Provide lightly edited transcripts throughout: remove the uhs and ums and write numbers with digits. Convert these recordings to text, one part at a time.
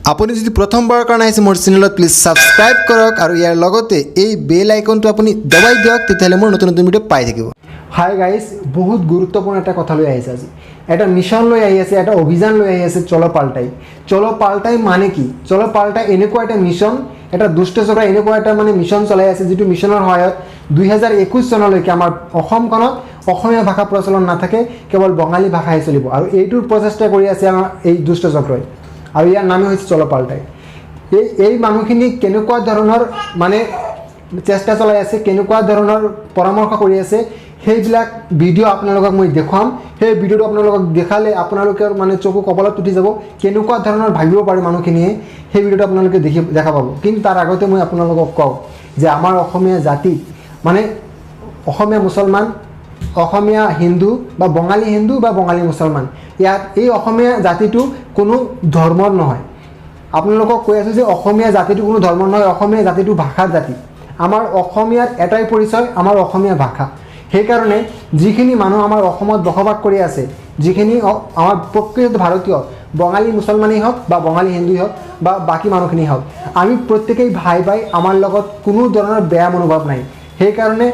আপুনি যদি প্ৰথমবাৰৰ কাৰণে আহিছে মোৰ চেনেলত প্লিজ ছাবস্ক্ৰাইব কৰক আৰু ইয়াৰ লগতে এই বেল আইকনটো আপুনি দবাই দিয়ক, তেতিয়াহ'লে মোৰ নতুন নতুন ভিডিঅ' পাই থাকিব। হাই গাইজ, বহুত গুৰুত্বপূৰ্ণ এটা কথা লৈ আহিছে আজি। এটা মিছন লৈ আহি আছে, এটা অভিযান লৈ আহি আছে চলো পাল্টাই। চলো পাল্টাই মানে কি? চলো পাল্টাই এনেকুৱা এটা মিছন, এটা দুষ্ট চক্ৰ এনেকুৱা এটা মিছন চলাই আছে, যিটো মিছনৰ সহায়ত 2021 চনলৈকে আমাৰ অসমখনত অসমীয়া ভাষা প্ৰচলন নাথাকে, কেৱল বঙালী ভাষাহে চলিব। আৰু এইটোৰ প্ৰচেষ্টা কৰি আছে আমাৰ এই দুষ্ট চক্ৰই, আৰু ইয়াৰ নামে হৈছে চলো পাল্টাই। এই মানুহখিনি কেনেকুৱা ধৰণৰ চেষ্টা চলাই আছে, কেনেকুৱা ধৰণৰ পৰামৰ্শ কৰি আছে, সেইবিলাক ভিডিঅ' আপোনালোকক মই দেখুৱাম। সেই ভিডিঅ'টো আপোনালোকক দেখালে আপোনালোকৰ চকু কপালত উঠি যাব, কেনেকুৱা ধৰণৰ ভাবিব পাৰে মানুহখিনিয়ে। সেই ভিডিঅ'টো আপোনালোকে দেখা পাব। কিন্তু তাৰ আগতে মই আপোনালোকক কওঁ যে আমাৰ অসমীয়া জাতিত অসমীয়া মুছলমান, অসমীয়া হিন্দু বা বঙালী মুছলমান, ইয়াত এই অসমীয়া জাতিটো কোনো ধৰ্মৰ নহয়। আপোনালোকক কৈ আছোঁ যে অসমীয়া জাতিটো কোনো ধৰ্মৰ নহয়, অসমীয়া জাতিটো ভাষাৰ জাতি। আমাৰ অসমীয়াৰ এটাই পৰিচয়, আমাৰ অসমীয়া ভাষা। সেইকাৰণে যিখিনি মানুহ আমাৰ অসমত বসবাস কৰি আছে, যিখিনি আমাৰ প্ৰকৃত ভাৰতীয়, বঙালী মুছলমানেই হওক বা বঙালী হিন্দুই হওক বা বাকী মানুহখিনি হওক, আমি প্ৰত্যেকেই ভাই ভাই, আমাৰ লগত কোনো ধৰণৰ বেয়া মনোভাৱ নাই। সেইকাৰণে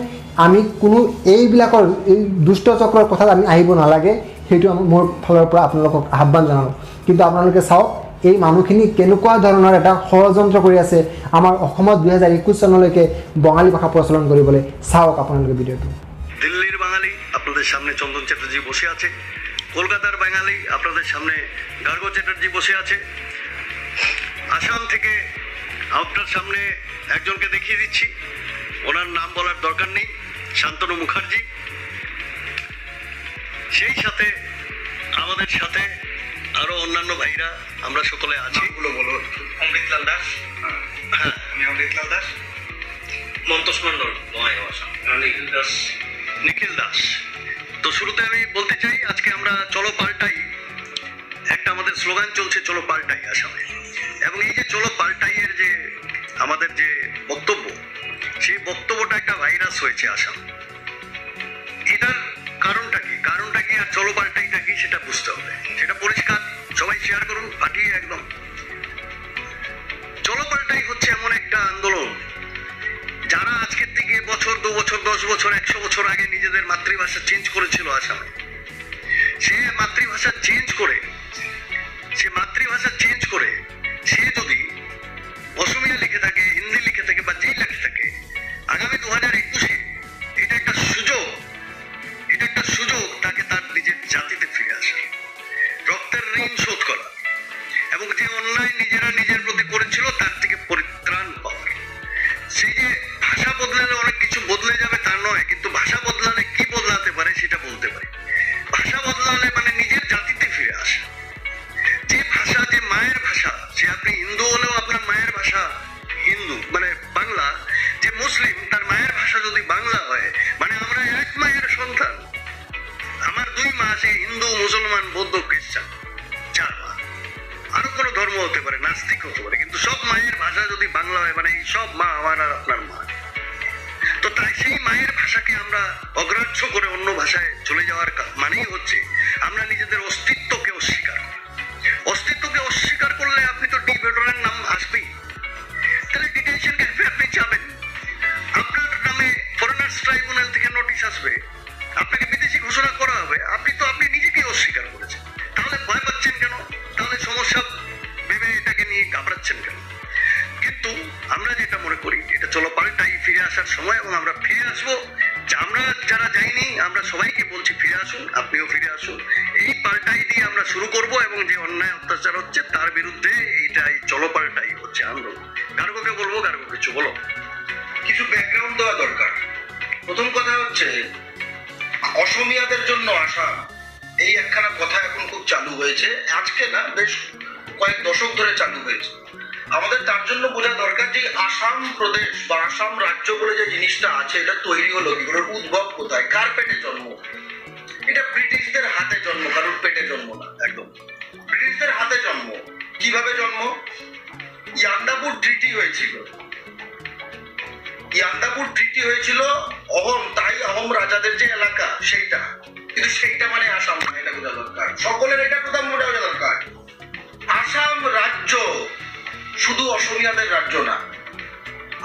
আমি কোনো এইবিলাকৰ এই দুষ্ট চক্ৰৰ কথাত আমি আহিব নালাগে, সেইটো মোৰ ফালৰ পৰা আপোনালোকক আহ্বান জনালোঁ। কিন্তু আপোনালোকে চাওক এই মানুহখিনি কেনেকুৱা ধৰণৰ এটা ষড়যন্ত্ৰ কৰি আছে আমাৰ অসমত 2021 চনলৈকে বঙালী ভাষা প্রচলন কৰিবলৈ। চাওক আপোনালোকে ভিডিওটো। দিল্লির বাঙালি আপনাদের সামনে চন্দন চ্যাটার্জি বসে আছে, কলকাতার বাঙালি আপনাদের সামনে গার্গ চ্যাটার্জি বসে আছে, আসাম থেকে আপনার সামনে একজনকে দেখিয়ে দিচ্ছি, ওনার নাম বলার দরকার নেই, শান্তনু মুখার্জি। সেই সাথে আমাদের সাথে আরো অন্যান্য ভাইরা আমরা সকলে আছি। অমৃতলাল দাস, হ্যাঁ আমি অমৃতলাল দাস, মন্তোষ মন্ডল, নিখিল দাস। তো শুরুতে আমি বলতে চাই, আজকে আমরা চলো পাল্টাই, একটা আমাদের স্লোগান চলছে চলো পাল্টাই আসামে, এবং এই যে চলো পাল্টাই এর যে আমাদের যে বক্তব্য, সেই বক্তব্যটা একটা ভাইরাস হয়েছে আসাম। এটার কারণটা কি আর চলো পাল্টাইটা কি সেটা বুঝতে হবে, সেটা পরিষ্কার। সবাই শেয়ার করুন, পাঠিয়ে একদম। চলো পাল্টাই হচ্ছে এমন একটা আন্দোলন যারা আজকের থেকে বছর, 2 বছর, 10 বছর, 100 বছর আগে নিজেদের মাতৃভাষা চেঞ্জ করেছিল আসামে, সে মাতৃভাষা চেঞ্জ করে সে যদি অসমীয়া লিখে থাকে, হিন্দি লিখে থাকে বা যেই লিখে থাকে, আগামী 2021-এ এটা একটা সুযোগ তাকে তার নিজের জাতিতে ফিরে আসা, রক্তের ঋণ শোধ করা, এবং যে অন্যায় নিজেরা নিজের প্রতি করেছিল তার থেকে পরিত্রাণ পাওয়ার। সেই যে ভাষা বদলালে অনেক কিছু বদলে যাবে তা নয়, কিন্তু ভাষা বদলালে কি বদলাতে পারে সেটা বলতে পারে। ভাষা বদলালে নিজের জাতিতে ফিরে আসা। যে ভাষা, যে মায়ের ভাষা, সে আপনি হিন্দু হলেও আপনার মায়ের ভাষা হিন্দু বাংলা, যে মুসলিম তার মায়ের ভাষা যদি বাংলা হয়, আমরা এক মায়ের সন্তান। আমার 2 মা, সে হিন্দু, মুসলমান, বৌদ্ধ, খ্রিস্টান, 4 মা। আরো কোনো ধর্ম হতে পারে, নাস্তিক হতে পারে, কিন্তু সব মায়ের ভাষা যদি বাংলা হয়, এই সব মা আমার আর আপনার মা। তো তাই সেই মায়ের ভাষাকে আমরা অগ্রাহ্য করে অন্য ভাষায় চলে যাওয়ার মানেই হচ্ছে আমরা নিজেদের অস্তিত্বকে অস্বীকার করি। অস্তিত্বকে অস্বীকার করলে আপনি তো ডিভেটরের নাম আসবেই, তাহলে ডিটেনশন ক্যাম্পে আপনি যাবেন, আপনার নামে ফরেনার্স ট্রাইব্যুনাল থেকে নোটিশ আসবে, আপনাকে বিদেশি ঘোষণা করা হবে, আপনি নিজেকে অস্বীকার করেছেন। তাহলে ভয় পাচ্ছেন কেন? তাহলে সমস্যা ভেবে এটাকে নিয়ে ঘাবড়াচ্ছেন কেন? কিন্তু আমরা যেটা মনে করি, এটা চলো পাল্টাই ফিরে আসার সময়, এবং আমরা ফিরে আসবো। আমরা যারা যাইনি, আমরা সবাইকে বলছি ফিরে আসুন, আপনিও ফিরে আসুন। এই পাল্টাই দিয়ে আমরা শুরু করব, এবং যে অন্যায় অত্যাচার হচ্ছে তার বিরুদ্ধে এইটাই চলো পাল্টাই হচ্ছে আন্দোলন। গার্গকে বলবো, গার্গ কিছু বলো। কিছু ব্যাকগ্রাউন্ড দেওয়া দরকার। প্রথম কথা হচ্ছে, অসমীয়াদের জন্য আসাম, এই একখানা কথা এখন খুব চালু হয়েছে, আজকে না, বেশ কয়েক দশক ধরে চালু হয়েছে। আমাদের তার জন্য বোঝা দরকার যে আসাম প্রদেশ বা আসাম রাজ্য বলে যে জিনিসটা আছে, এটা তৈরি হলো কি করে, উদ্ভব কোথায়, কার পেটে জন্ম? এটা ব্রিটিশদের হাতে জন্ম, কারোর পেটে জন্ম না, একদম ব্রিটিশদের হাতে জন্ম। কিভাবে জন্ম? ইয়ান্দাবুর ট্রিটি হয়েছিল। ইয়ান্দাবুর ট্রিটি হয়েছিল তাই অহোম রাজাদের যে এলাকা সেইটা, কিন্তু সেইটা আসাম না, এটা বোঝা দরকার সকলের। এটা প্রথম বোঝা দরকার। আসাম রাজ্য শুধু অসমিয়াদের রাজ্য না।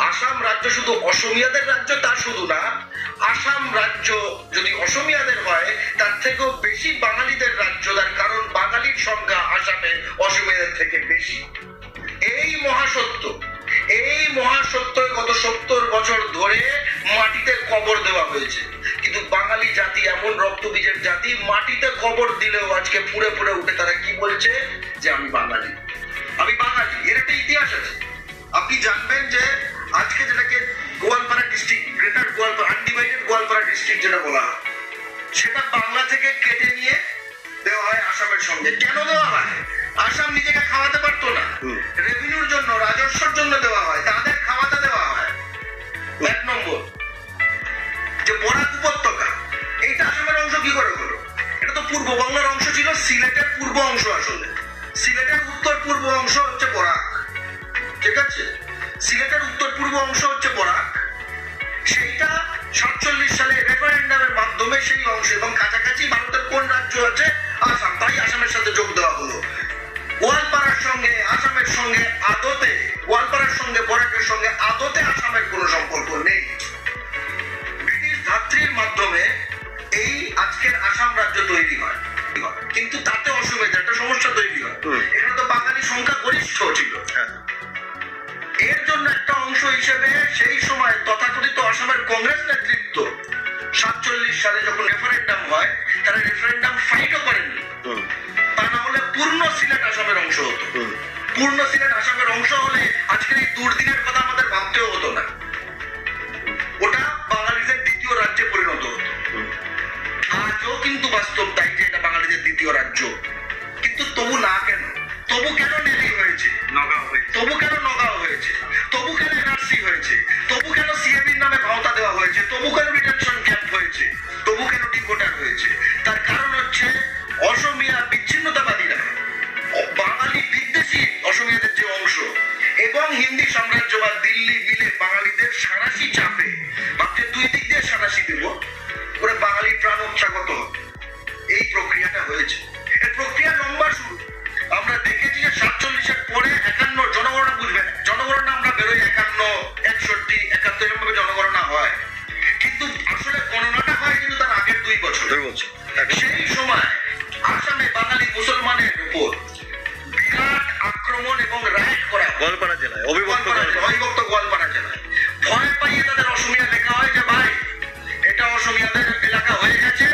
আসাম রাজ্য শুধু অসমিয়াদের রাজ্য তা শুধু না, আসাম রাজ্য যদি অসমিয়াদের হয় তার থেকেও বেশি বাঙালিদের রাজ্য, তার কারণ বাঙালির সংখ্যা আসামে অসমিয়াদের থেকে বেশি। এই মহাসত্য গত 70 বছর ধরে মাটিতে কবর দেওয়া হয়েছে, কিন্তু বাঙালি জাতি এমন রক্তবীজের জাতি, মাটিতে কবর দিলেও আজকে পুড়ে পুড়ে উঠে তারা কি বলছে যে আমি বাঙালি। এর একটা ইতিহাস আছে। আপনি জানবেন যে আজকে যেটাকে Goalpara district, greater Goalpara, undivided Goalpara district যেটা বলা হয়, সেটা বাংলা থেকে কেটে নিয়ে দেওয়া হয় আসামের সঙ্গে। কেন দেওয়া হয়? আসাম নিজেকে খাওয়াতে পারতো না, রেভিনিউর জন্য, রাজস্বর জন্য দেওয়া হয়, তাদের খাওয়াতে দেওয়া হয়। 1 নম্বর, যে বরাক উপত্যকা, এইটা আসামের অংশ কি করে হলো? এটা তো পূর্ব বাংলার অংশ ছিল, সিলেটের পূর্ব অংশ। আসলে সিলেটের উত্তর পূর্ব অংশ হচ্ছে বরাক, ঠিক আছে? সিলেটের উত্তর পূর্ব অংশ হচ্ছে বরাক। সেইটা 47 সালে রেফারেন্ডামের মাধ্যমে সেই অংশ, এবং কাছাকাছি ভারতের কোন রাজ্য আছে? আসাম, তাই আসামের সাথে যোগ দেওয়া হলো। গোয়ালপাড়ার সঙ্গে আসামের সঙ্গে আদতে, গোয়ালপাড়ার সঙ্গে বরাকের সঙ্গে আদতে আসামের কোনো সম্পর্ক নেই। ব্রিটিশ ধাত্রীর মাধ্যমে এই আজকের আসাম রাজ্য তৈরি হয়, কিন্তু তাতে অসুবিধা, একটা সমস্যা তৈরি হয়। এখানে তো বাঙালি সংখ্যা গরিষ্ঠ ছিল। এর জন্য একটা অংশ হিসেবে সেই সময় তথাকথিত আসামের কংগ্রেস নেতৃত্ব 47 সালে যখন রেফারেন্ডাম হয়, তারা রেফারেন্ডাম ফাইটও করেননি। তা না হলে পূর্ণ সিলেট আসামের অংশ হতো। পূর্ণ সিলেট আসামের অংশ হলে আজকের এই দুর্দিনের কথা আমাদের ভাবতেও হতো না। ওটা বাঙালিদের দ্বিতীয় রাজ্যে পরিণত হতো। আজও কিন্তু বাস্তব তাই যে এটা বাঙালিদের দ্বিতীয় রাজ্য। কিন্তু তবু না কেন? তবু কেন নেলি হয়েছে? তবু কেন নগাঁও হয়েছে? তবু কেন এনআরসি হয়েছে? তবু কেন সিএবির নামে ভাওতা দেওয়া হয়েছে? তবু কেন রিটেনশন ক্যাম্প হয়েছে? তবু কেন ডিভোটার হয়েছে? তার কারণ হচ্ছে অসমিয়া বিচ্ছিন্নতাবাদীরা, বাঙালি বিদ্বেষী অসমিয়াদের যে অংশ, এবং হিন্দি সাম্রাজ্যবাদ দিল্লি মিলে বাঙালিদের সাঁড়াশি চাপে, ভাবছে 2 দিক দিয়ে সাঁড়াশি দেব, ওরা বাঙালি প্রাণ উচ্চাগত হবে। এই প্রক্রিয়াটা হয়েছে। এই প্রক্রিয়া লম্বা শুরু। আমরা দেখেছি যে 47-এর পরে 51 জনগণনা, বুঝবেন, জনগণনা আমরা বেরোই 51, 61, 71 এরকম ভাবে জনগণনা হয়, কিন্তু আসলে গণনাটা হয় কিন্তু তার আগের 2 বছর। সেই সময় আসামে বাঙালি মুসলমানের উপর বিরাট আক্রমণ এবং রাইট করা গোয়ালপাড়া জেলায়, অবিভক্ত গোয়ালপাড়া জেলায়। ভয় পাইয়ে তাদের অসমিয়া লেখা হয় যে ভাই এটা অসমিয়াদের এলাকা হয়ে গেছে,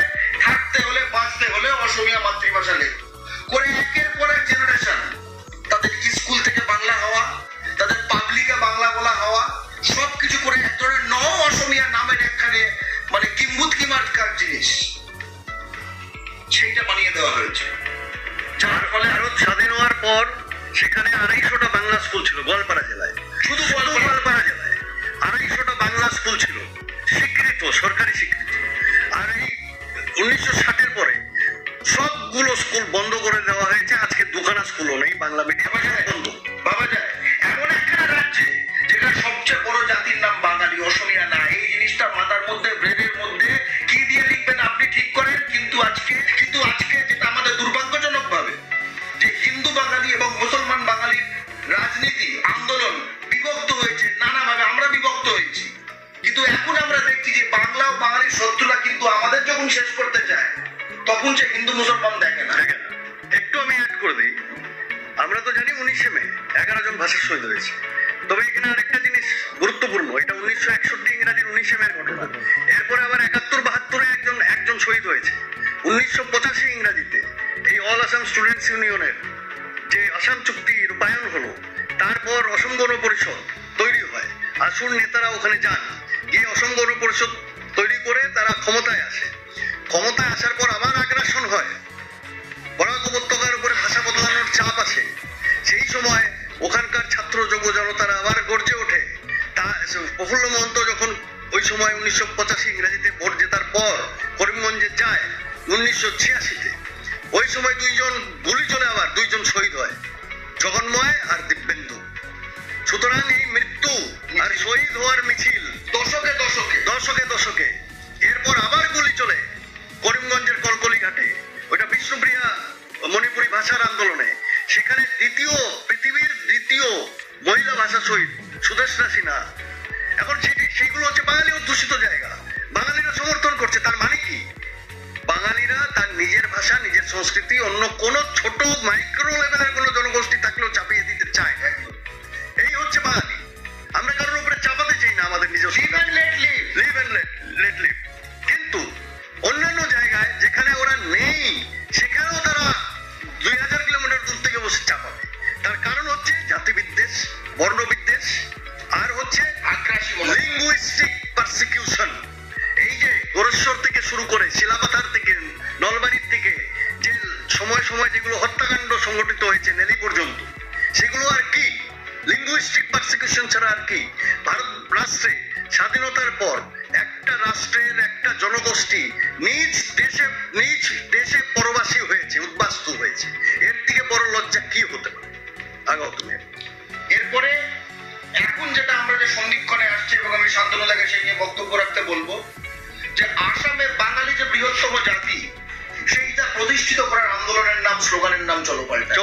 থাকতে হলে বাঁচতে হলে অসমিয়া মাতৃভাষা লেখ করে একের পর এক জেনারেশন তাদের স্কুল থেকে বাংলা হওয়া, তাদের পাবলিকে বাংলা বলা হওয়া, সবকিছু করে এক ধরনের অসমিয়া নামের একখানে মানে কিম্বুত কিমাটকার জিনিস সেইটা বানিয়ে দেওয়া হয়েছে। যার ফলে ভারত স্বাধীন হওয়ার পর সেখানে 250টা বাংলা স্কুল ছিল গোয়ালপাড়া জেলায়, শুধু গোয়ালপাড়া জেলায় 250টা বাংলা স্কুল ছিল, স্বীকৃত, সরকারি স্বীকৃত। আর এই 1960-এর পরে সবগুলো স্কুল বন্ধ করে দেওয়া হয়েছে। আজকে দুখানা স্কুলও নেই বাংলা মিডিয়াম, বন্ধ। ভাবা যায় এমন একটা রাজ্যে যেখানে সবচেয়ে বড় জাতির নাম বাঙালি, অসমিয়া না। এই জিনিসটা মাথার মধ্যে, ব্রেনের মধ্যে কি দিয়ে লিখবেন আপনি ঠিক করেন। কিন্তু আজকে যেটা আমাদের দুর্ভাগ্যজনক ভাবে যে হিন্দু বাঙালি এবং মুসলমান বাঙালির রাজনীতি আন্দোলন বিভক্ত হয়েছে নানাভাবে, আমরা বিভক্ত হয়েছি। কিন্তু এখন আমরা দেখছি যে বাংলা ও বাঙালির শত্রুরা কিন্তু আমাদের যখন শেষ করতে চায় তখন সে হিন্দু মুসলমান দেখে না। একটু আমি অ্যাড করে দিই, আমরা তো জানি 19শে মে 11 জন ভাষা শহীদ হয়েছে। তবে এখানে আরেকটা জিনিস গুরুত্বপূর্ণ, এটা 1961 ইংরাজির 19শে মের ঘটনা। এরপরে আবার 71-72-এ একজন শহীদ হয়েছে। 1985 ইংরাজিতে এই অল আসাম স্টুডেন্টস ইউনিয়নের যে আসাম চুক্তি রূপায়ণ হলো, তারপর অসম গণ পরিষদ তৈরি হয়। আসুন নেতারা ওখানে যান, গিয়ে অসম গণ পরিষদ তৈরি করে তারা ক্ষমতায় আসে। ক্ষমতায় আসার পর আবার আগ্রাসন হয়, বরাক উপত্যকার উপরে ভাষা বদলানোর চাপ আসে। সেই সময় ওখানকার ছাত্র যুব জনতারা আবার গর্জে ওঠে। তা প্রফুল্ল মহন্ত যখন ওই সময় 1985 ইংরেজিতে ভোট জেতার পর করিমগঞ্জে যায় 1986-তে, ওই সময় 2 জন গুলি চলে, আবার 2 জন শহীদ হয়, জগন্ময় আর দিব্যেন্দু। সুতরাং এই মৃত্যু আর শহীদ হওয়ার মিছিল দশকে এরপর আবার গুলি চলে করিমগঞ্জের কলকলি ঘাটে, ওইটা বিষ্ণুপ্রিয়া মণিপুরী ভাষার আন্দোলনে। সেখানে পৃথিবীর দ্বিতীয় শহীদ সুদেশনা সিনহা, এখন সেইগুলো হচ্ছে বাঙালি অধ্যুষিত জায়গা, বাঙালিরা সমর্থন করছে। তার মানে কি? বাঙালিরা তার নিজের ভাষা, নিজের সংস্কৃতি অন্য কোন ছোট মাইক্রো লেভেলের কোন জনগোষ্ঠী থাকলেও চাপিয়ে দিতে চায়। এই হচ্ছে বাঙালি। আমরা কারোর উপরে চাপাতে চাই না আমাদের নিজস্ব লিভ এন্ড লেট লিভ। কিন্তু অন্যান্য জায়গায় যেখানে ওরা নেই সেখানেও তারা 2000 কিলোমিটার দূর থেকে বসে চাপাবে। তার কারণ হচ্ছে জাতিবিদ্বেষ, বর্ণবিদ্বেষ, আর হচ্ছে লিঙ্গুইস্টিক পারসিকিউশন। এই যে গোরস্বর থেকে শুরু করে শিলাপাথার থেকে নলবাড়ির থেকে যে সময় সময় যেগুলো হত্যাকাণ্ড সংঘটিত হয়েছে নেলি পর্যন্ত, সেগুলো আর কি লিঙ্গুইস্টিক পারসিকিউশন ছাড়া আর কি? ভারত রাষ্ট্রে স্বাধীনতার পর একটা রাষ্ট্রের একটা জনগোষ্ঠী নিজ দেশে পরবাসী হয়েছে, উদ্বাস্তু হয়েছে। এর থেকে বড় লজ্জা কি হতে পারে? আগাও তুমি। এরপরে এখন যেটা আমরা যে সন্ধিক্ষণে আসছি এবং আমি শান্তনুদাকে সেই নিয়ে বক্তব্য রাখতে বলবো যে আসামে বাঙালি যে বৃহত্তম জাতি, সেইটা প্রতিষ্ঠিত করার আন্দোলনের নাম, স্লোগানের নাম চলো পাল্টাই।